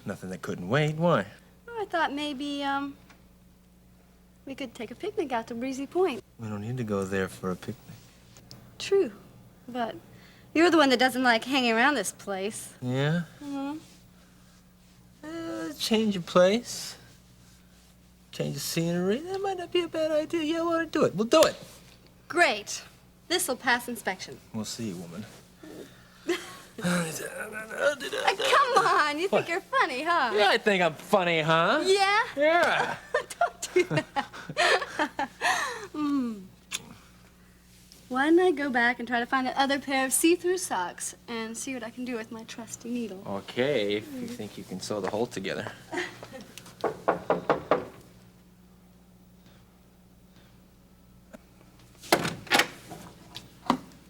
Nothing that couldn't wait. Why? Well, I thought maybe, we could take a picnic out to Breezy Point. We don't need to go there for a picnic. True, but you're the one that doesn't like hanging around this place. Yeah? Mm-hmm. Change of place. Change of scenery. That might not be a bad idea. Yeah, I want to do it. We'll do it. Great. This'll pass inspection. We'll see, woman. Come on, you think you're funny, huh? Yeah, I think I'm funny, huh? Yeah? Yeah. Don't do that. Why don't I go back and try to find that other pair of see-through socks and see what I can do with my trusty needle? Okay, if you think you can sew the hole together.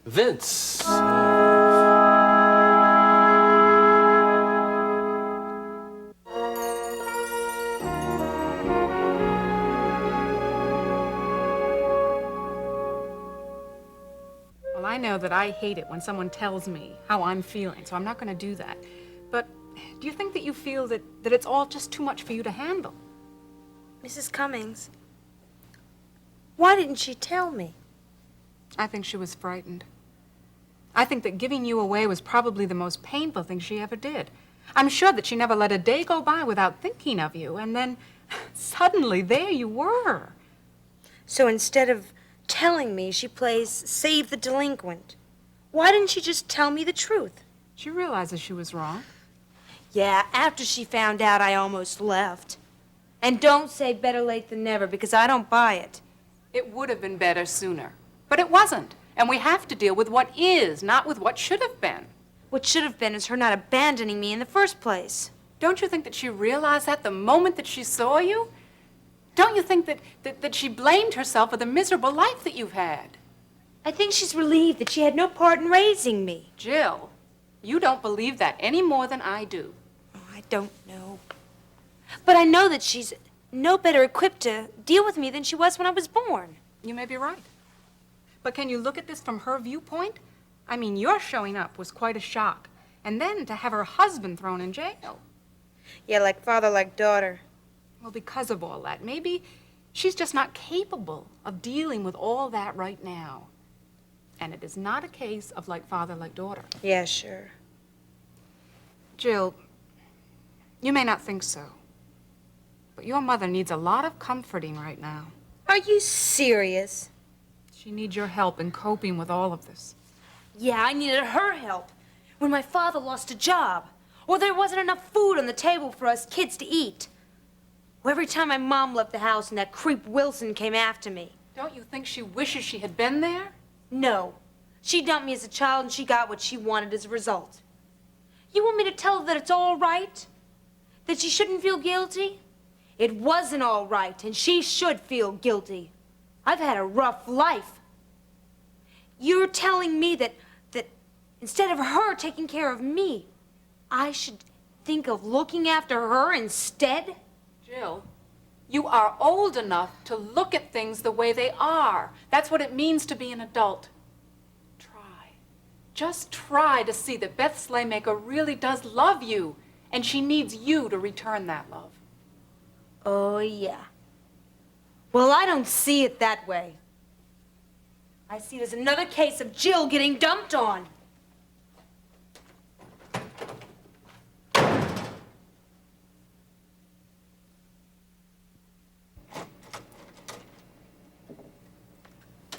Vince. Well, I know that I hate it when someone tells me how I'm feeling, so I'm not going to do that. But do you think that you feel that it's all just too much for you to handle? Mrs. Cummings, why didn't she tell me? I think she was frightened. I think that giving you away was probably the most painful thing she ever did. I'm sure that she never let a day go by without thinking of you, and then suddenly there you were. So instead of telling me, she plays Save the Delinquent. Why didn't she just tell me the truth? She realizes she was wrong. Yeah, after she found out, I almost left. And don't say better late than never, because I don't buy it. It would have been better sooner, but it wasn't. And we have to deal with what is, not with what should have been. What should have been is her not abandoning me in the first place. Don't you think that she realized that the moment that she saw you? Don't you think that she blamed herself for the miserable life that you've had? I think she's relieved that she had no part in raising me. Jill, you don't believe that any more than I do. Oh, I don't know. But I know that she's no better equipped to deal with me than she was when I was born. You may be right. But can you look at this from her viewpoint? I mean, your showing up was quite a shock. And then to have her husband thrown in jail. Yeah, like father, like daughter. Well, because of all that, maybe she's just not capable of dealing with all that right now. And it is not a case of like father, like daughter. Yeah, sure. Jill, you may not think so, but your mother needs a lot of comforting right now. Are you serious? She needs your help in coping with all of this. Yeah, I needed her help when my father lost a job, or there wasn't enough food on the table for us kids to eat. Or every time my mom left the house and that creep Wilson came after me. Don't you think she wishes she had been there? No. She dumped me as a child and she got what she wanted as a result. You want me to tell her that it's all right? That she shouldn't feel guilty? It wasn't all right, and she should feel guilty. I've had a rough life. You're telling me that instead of her taking care of me, I should think of looking after her instead? Jill, you are old enough to look at things the way they are. That's what it means to be an adult. Try. Just try to see that Beth Slaymaker really does love you, and she needs you to return that love. Oh, yeah. Well, I don't see it that way. I see it as another case of Jill getting dumped on.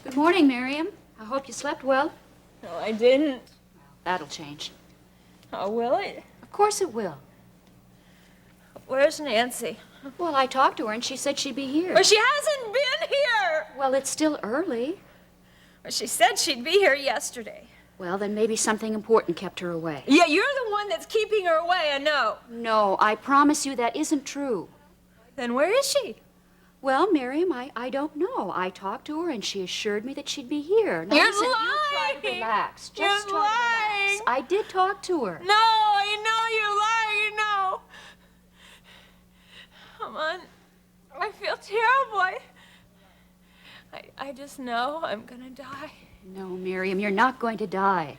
Good morning, Miriam. I hope you slept well. No, I didn't. That'll change. Oh, will it? Of course it will. Where's Nancy? Well, I talked to her and she said she'd be here. Well, she hasn't been here. Well, it's still early. Well, she said she'd be here yesterday. Well, then maybe something important kept her away. Yeah, you're the one that's keeping her away, I know. No, I promise you that isn't true. Then where is she? Well, Miriam, I don't know. I talked to her and she assured me that she'd be here. Now, You're listen, lying. You try to relax. Just You're try to relax. lying. I did talk to her. No, I know you're lying, no. Come on. I feel terrible. I just know I'm gonna die. No, Miriam, you're not going to die.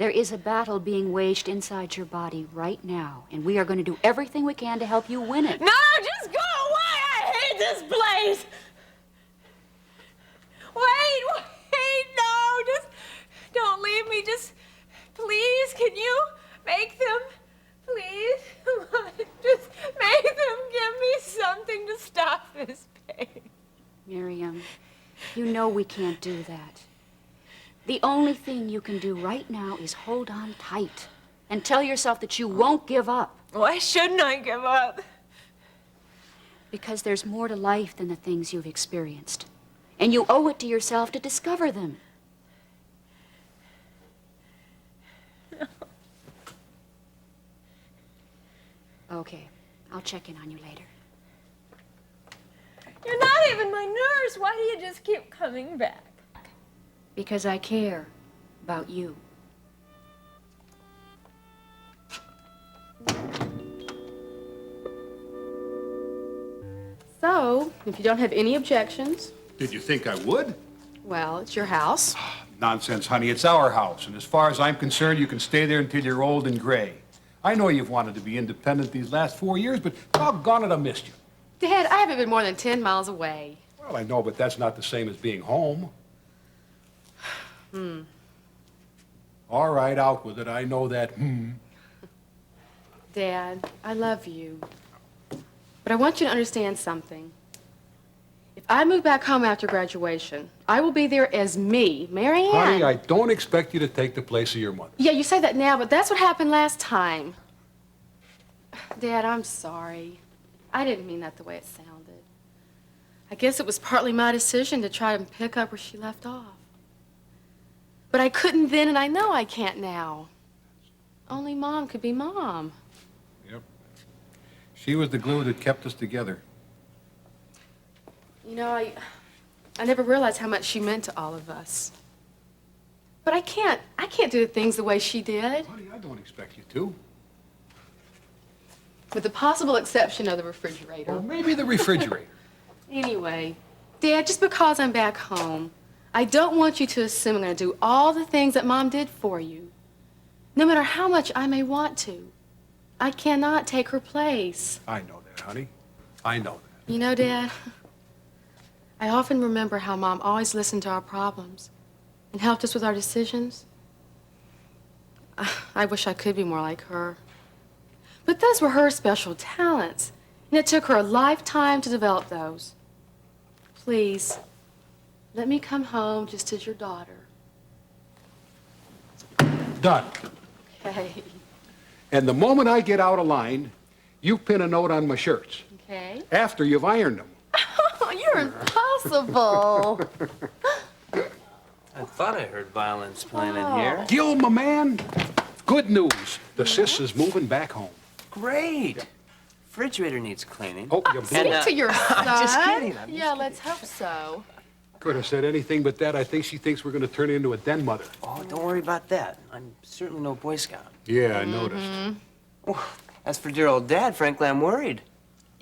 There is a battle being waged inside your body right now, and we are going to do everything we can to help you win it. No, just go away! I hate this place! Wait, no, just don't leave me. Just, please, can you make them, please? Come on, just make them give me something to stop this pain. Miriam, you know we can't do that. The only thing you can do right now is hold on tight and tell yourself that you won't give up. Why shouldn't I give up? Because there's more to life than the things you've experienced. And you owe it to yourself to discover them. Okay, I'll check in on you later. You're not even my nurse. Why do you just keep coming back? Because I care about you. So, if you don't have any objections, Did you think I would? well, it's your house. Nonsense, honey. It's our house, and as far as I'm concerned, you can stay there until you're old and gray. I know you've wanted to be independent these last 4 years, but doggone it, I missed you. Dad, I haven't been more than 10 miles away. Well, I know, but that's not the same as being home. All right, out with it. I know that. Dad, I love you. But I want you to understand something. If I move back home after graduation, I will be there as me, Mary Ann. Honey, I don't expect you to take the place of your mother. Yeah, you say that now, but that's what happened last time. Dad, I'm sorry. I didn't mean that the way it sounded. I guess it was partly my decision to try to pick up where she left off. But I couldn't then, and I know I can't now. Only Mom could be Mom. Yep. She was the glue that kept us together. You know, I never realized how much she meant to all of us. But I can't do things the way she did. Honey, I don't expect you to. With the possible exception of the refrigerator. Or maybe the refrigerator. Anyway, Dad, just because I'm back home, I don't want you to assume I'm going to do all the things that Mom did for you. No matter how much I may want to. I cannot take her place. I know that, honey. I know that. You know, Dad, I often remember how Mom always listened to our problems and helped us with our decisions. I wish I could be more like her. But those were her special talents, and it took her a lifetime to develop those. Please, let me come home just as your daughter. Done. Okay. And the moment I get out of line, you pin a note on my shirts. Okay. After you've ironed them. Oh, you're impossible. I thought I heard violins playing in here. Gil, my man, good news. The sis is moving back home. Great. Refrigerator needs cleaning. Oh, you Speak to your son. just kidding, I'm just Yeah, let's hope so. could have said anything but that. I think she thinks we're going to turn into a den mother. Oh, don't worry about that. I'm certainly no Boy Scout. Yeah, I noticed. As for dear old Dad, frankly, I'm worried.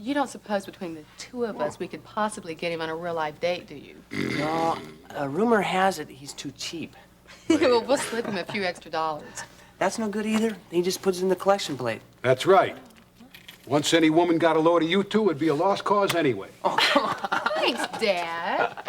You don't suppose between the two of us we could possibly get him on a real-life date, do you? No, rumor has it he's too cheap. Well, we'll slip him a few extra dollars. That's no good either. He just puts it in the collection plate. That's right. Once any woman got a load of you two, it'd be a lost cause anyway. Thanks, Dad.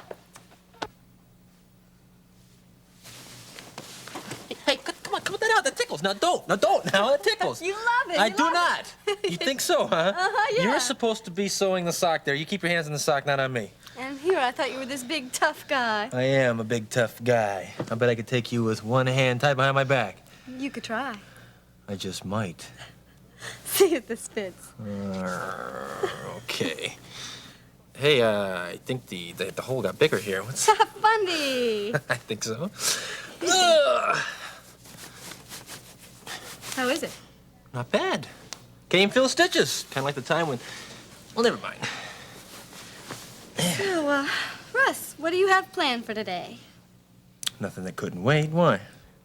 Hey, come on, cut that out. That tickles. Now don't. Now that tickles. You love it. I you do love not. You think so, huh? yeah. You're supposed to be sewing the sock there. You keep your hands in the sock, not on me. it. And here, I thought you were this big, tough guy. I am a big, tough guy. I bet I could take you with one hand tied behind my back. You could try. I just might. See if this fits. Okay. Hey, I think the hole got bigger here. What's... Bundy! I think so. Ugh. How is it? Not bad. Can't even feel the stitches. Kind of like the time when... Well, never mind. So, Russ, what do you have planned for today? Nothing that couldn't wait. Why?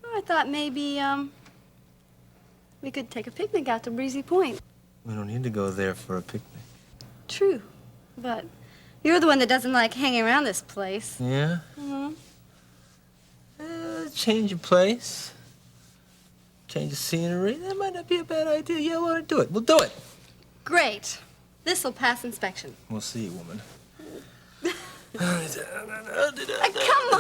Oh, I thought maybe, we could take a picnic out to Breezy Point. We don't need to go there for a picnic. True, but you're the one that doesn't like hanging around this place. Yeah? Mm-hmm. Change of place. Change the scenery. That might not be a bad idea. Yeah, well, do it. We'll do it. Great. This'll pass inspection. We'll see, woman. Come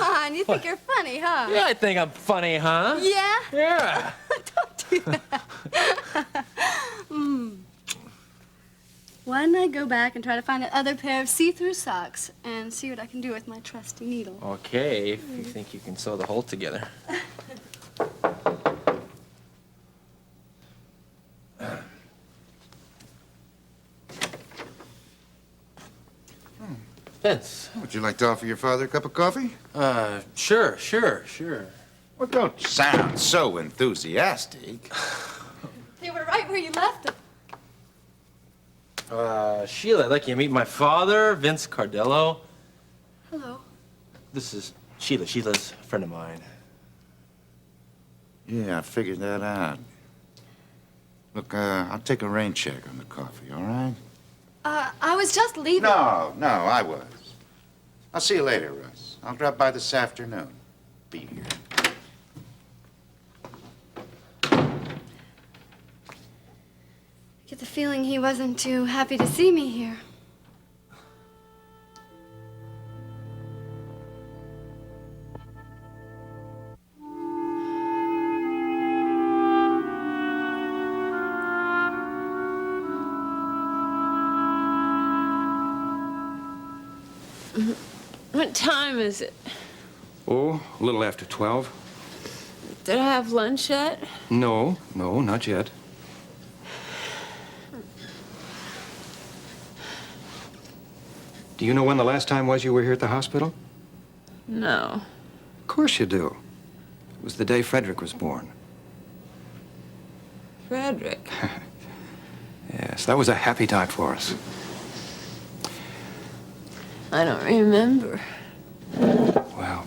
on, you think you're funny, huh? Yeah, I think I'm funny, huh? Yeah? Yeah. Don't do that. Why don't I go back and try to find another pair of see-through socks and see what I can do with my trusty needle? Okay, if you think you can sew the hole together. Vince. Would you like to offer your father a cup of coffee? Sure. Well, don't sound so enthusiastic. They were right where you left them. Sheila, I'd like you to meet my father, Vince Cardello. Hello. This is Sheila. Sheila's a friend of mine. Yeah, I figured that out. Look, I'll take a rain check on the coffee, all right? I was just leaving. No, I was. I'll see you later, Russ. I'll drop by this afternoon. Be here. Get the feeling he wasn't too happy to see me here. What time is it? Oh, a little after 12. Did I have lunch yet? No, not yet. Do you know when the last time was you were here at the hospital? No. Of course you do. It was the day Frederick was born. Frederick. Yes, that was a happy time for us. I don't remember. Well,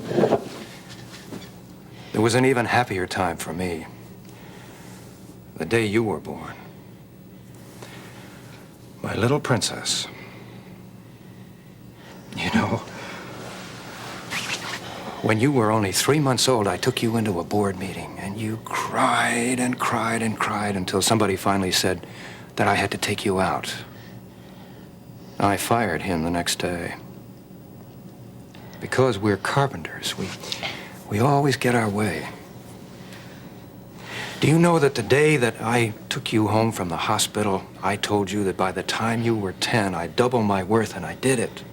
there was an even happier time for me. The day you were born. My little princess. You know, when you were only 3 months old, I took you into a board meeting, and you cried and cried and cried until somebody finally said that I had to take you out. I fired him the next day. Because we're carpenters, we always get our way. Do you know that the day that I took you home from the hospital, I told you that by the time you were 10, I'd double my worth, and I did it.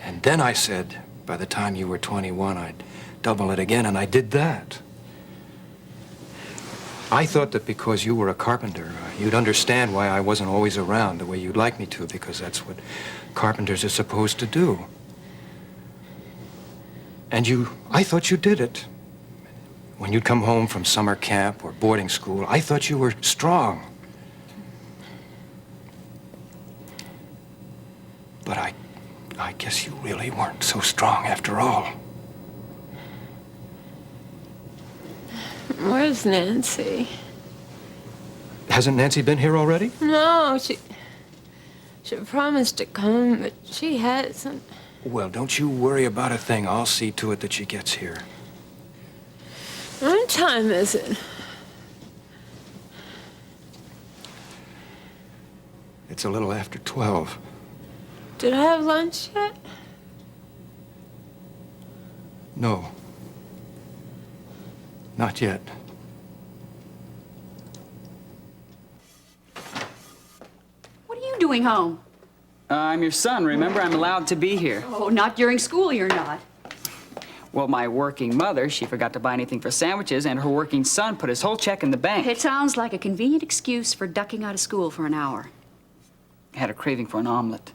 And then I said, by the time you were 21, I'd double it again, and I did that. I thought that because you were a carpenter, you'd understand why I wasn't always around the way you'd like me to, because that's what carpenters are supposed to do. And I thought you did it. When you'd come home from summer camp or boarding school, I thought you were strong. But I guess you really weren't so strong after all. Where's Nancy? Hasn't Nancy been here already? No, she promised to come, but she hasn't. Well, don't you worry about a thing. I'll see to it that she gets here. What time is it? It's a little after 12. Did I have lunch yet? No. Not yet. What are you doing home? I'm your son, remember? I'm allowed to be here. Oh, not during school, you're not. Well, my working mother, she forgot to buy anything for sandwiches, and her working son put his whole check in the bank. It sounds like a convenient excuse for ducking out of school for an hour. I had a craving for an omelet.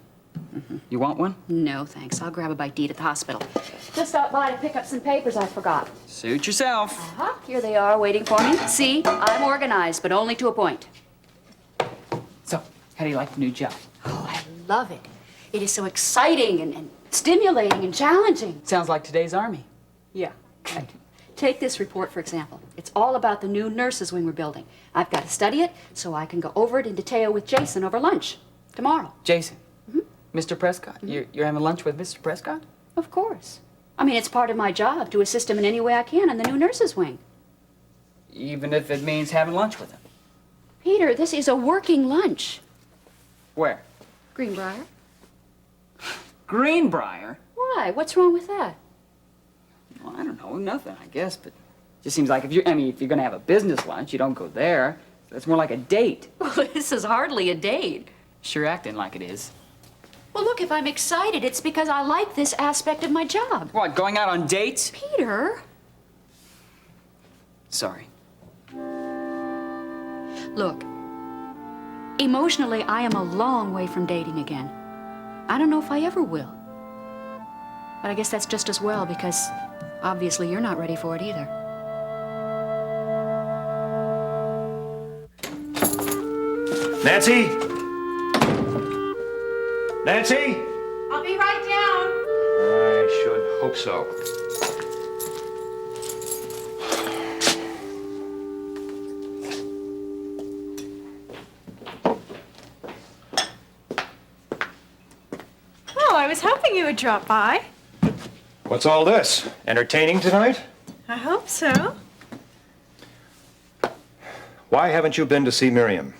You want one? No, thanks. I'll grab a bite to eat at the hospital. Just stopped by to pick up some papers I forgot. Suit yourself. Uh-huh. Here they are waiting for me. See, I'm organized, but only to a point. So, how do you like the new job? Oh, I love it. It is so exciting and stimulating and challenging. Sounds like today's Army. Yeah. Right. Take this report, for example. It's all about the new nurses' wing we're building. I've got to study it so I can go over it in detail with Jason over lunch tomorrow. Jason. Mr. Prescott. You're having lunch with Mr. Prescott? Of course. I mean, it's part of my job to assist him in any way I can in the new nurses' wing. even if it means having lunch with him. Peter, this is a working lunch. Where? Greenbrier. Greenbrier? Why? What's wrong with that? Well, I don't know, nothing, I guess, but it just seems like if you're gonna have a business lunch, you don't go there. It's more like a date. Well, this is hardly a date. Sure acting like it is. Well, look, if I'm excited, it's because I like this aspect of my job. What, going out on dates? Peter. Sorry. Look, emotionally, I am a long way from dating again. I don't know if I ever will. But I guess that's just as well, because obviously you're not ready for it either. Nancy? Nancy? I'll be right down. I should hope so. Well, I was hoping you would drop by. What's all this? Entertaining tonight? I hope so. Why haven't you been to see Miriam?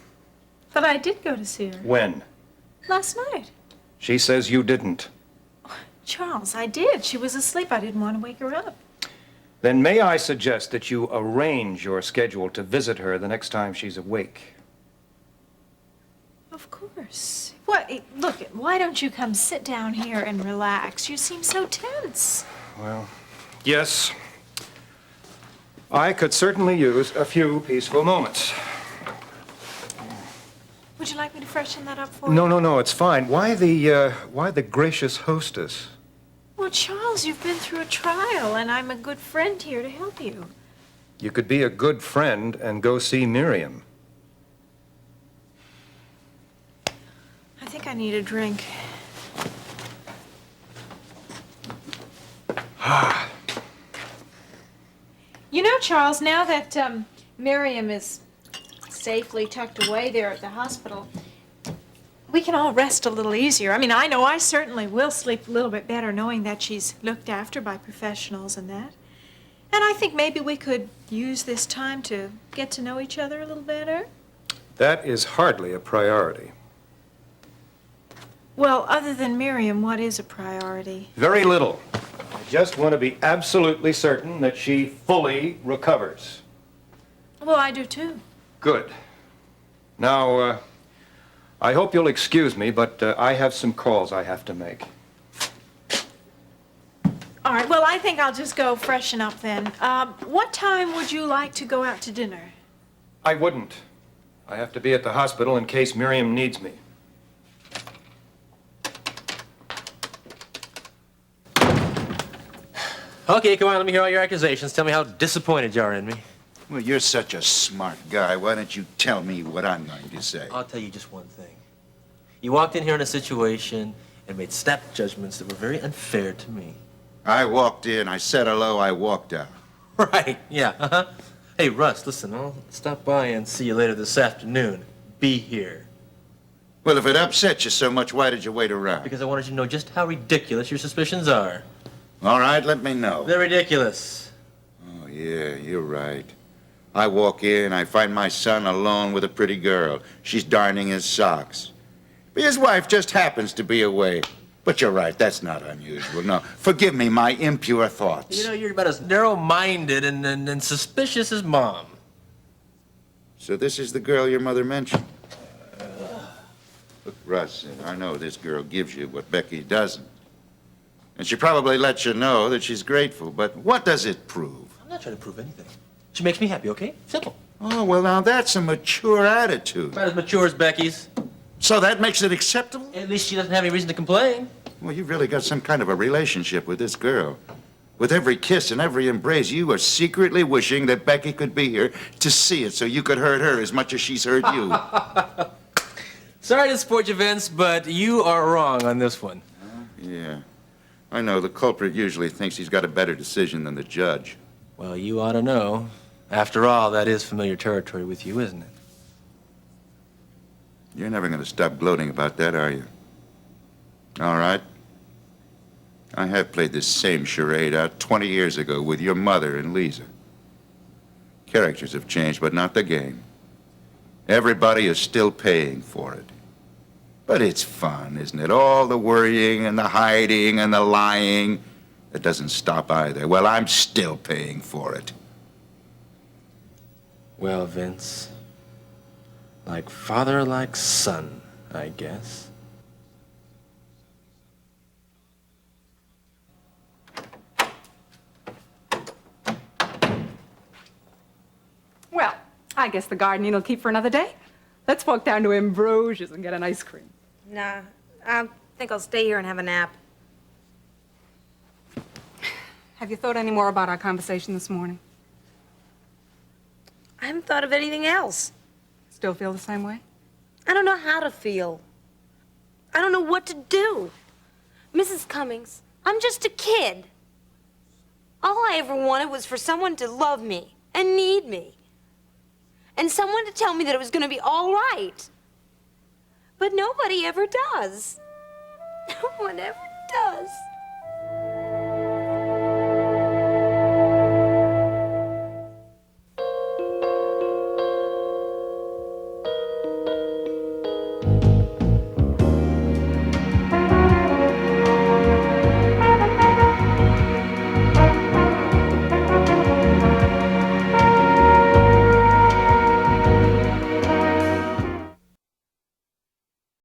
But I did go to see her When? last night. She says you didn't. Charles, I did. She was asleep. I didn't want to wake her up. Then may I suggest that you arrange your schedule to visit her the next time she's awake? Of course. What? Look, why don't you come sit down here and relax? You seem so tense. Well, yes. I could certainly use a few peaceful moments. Would you like me to freshen that up for you? No, it's fine. Why the gracious hostess? Well, Charles, you've been through a trial, and I'm a good friend here to help you. You could be a good friend and go see Miriam. I think I need a drink. You know, Charles, now that Miriam is safely tucked away there at the hospital, we can all rest a little easier. I mean, I know I certainly will sleep a little bit better knowing that she's looked after by professionals and that. And I think maybe we could use this time to get to know each other a little better. That is hardly a priority. Well, other than Miriam, what is a priority? Very little. I just want to be absolutely certain that she fully recovers. Well, I do too. Good. Now, I hope you'll excuse me, but I have some calls I have to make. All right, well, I think I'll just go freshen up then. What time would you like to go out to dinner? I wouldn't. I have to be at the hospital in case Miriam needs me. Okay, come on, let me hear all your accusations. Tell me how disappointed you are in me. Well, you're such a smart guy. Why don't you tell me what I'm going to say? I'll tell you just one thing. You walked in here in a situation and made snap judgments that were very unfair to me. I walked in, I said hello, I walked out. Right, yeah, uh-huh. Hey, Russ, listen, I'll stop by and see you later this afternoon. Be here. Well, if it upset you so much, why did you wait around? Because I wanted you to know just how ridiculous your suspicions are. All right, let me know. They're ridiculous. Oh, yeah, you're right. I walk in, I find my son alone with a pretty girl. She's darning his socks. His wife just happens to be away. But you're right, that's not unusual. No, forgive me my impure thoughts. You know, you're about as narrow-minded and suspicious as Mom. So this is the girl your mother mentioned? Look, Russ, I know this girl gives you what Becky doesn't. And she probably lets you know that she's grateful, but what does it prove? I'm not trying to prove anything. She makes me happy, okay? Simple. Oh, well, now that's a mature attitude. About as mature as Becky's. So that makes it acceptable? At least she doesn't have any reason to complain. Well, you've really got some kind of a relationship with this girl. With every kiss and every embrace, you are secretly wishing that Becky could be here to see it so you could hurt her as much as she's hurt you. Sorry to support you, Vince, but you are wrong on this one. Yeah. I know, the culprit usually thinks he's got a better decision than the judge. Well, you ought to know. After all, that is familiar territory with you, isn't it? You're never going to stop gloating about that, are you? All right. I have played this same charade out 20 years ago with your mother and Lisa. Characters have changed, but not the game. Everybody is still paying for it. But it's fun, isn't it? All the worrying and the hiding and the lying. It doesn't stop either. Well, I'm still paying for it. Well, Vince, like father, like son, I guess. Well, I guess the gardening will keep for another day. Let's walk down to Ambrosia's and get an ice cream. Nah, I think I'll stay here and have a nap. Have you thought any more about our conversation this morning? I haven't thought of anything else. Still feel the same way? I don't know how to feel. I don't know what to do. Mrs. Cummings, I'm just a kid. All I ever wanted was for someone to love me and need me. And someone to tell me that it was going to be all right. But nobody ever does. No one ever does.